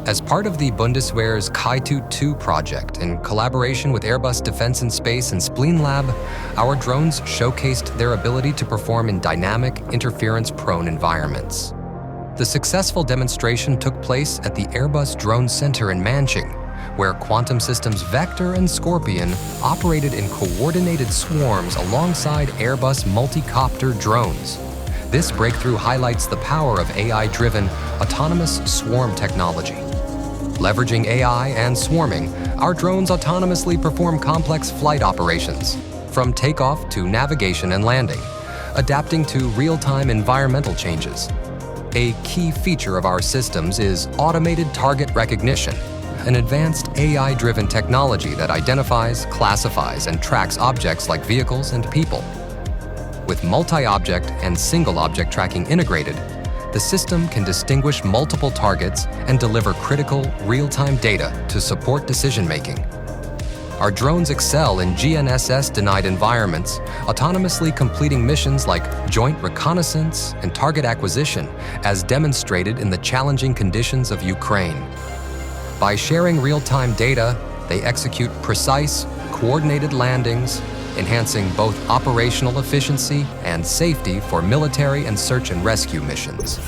As part of the Bundeswehr's KITU project, in collaboration with Airbus Defence and Space and Spleenlab, our drones showcased their ability to perform in dynamic, interference-prone environments. The successful demonstration took place at the Airbus Drone Center in Manching, where Quantum Systems Vector and Scorpion operated in coordinated swarms alongside Airbus multi-copter drones. This breakthrough highlights the power of AI-driven, autonomous swarm technology. Leveraging AI and swarming, our drones autonomously perform complex flight operations, from takeoff to navigation and landing, adapting to real-time environmental changes. A key feature of our systems is automated target recognition, an advanced AI-driven technology that identifies, classifies, and tracks objects like vehicles and people. With multi-object and single-object tracking integrated, the system can distinguish multiple targets and deliver critical, real-time data to support decision-making. Our drones excel in GNSS-denied environments, autonomously completing missions like joint reconnaissance and target acquisition, as demonstrated in the challenging conditions of Ukraine. By sharing real-time data, they execute precise, coordinated landings, enhancing both operational efficiency and safety for military and search and rescue missions.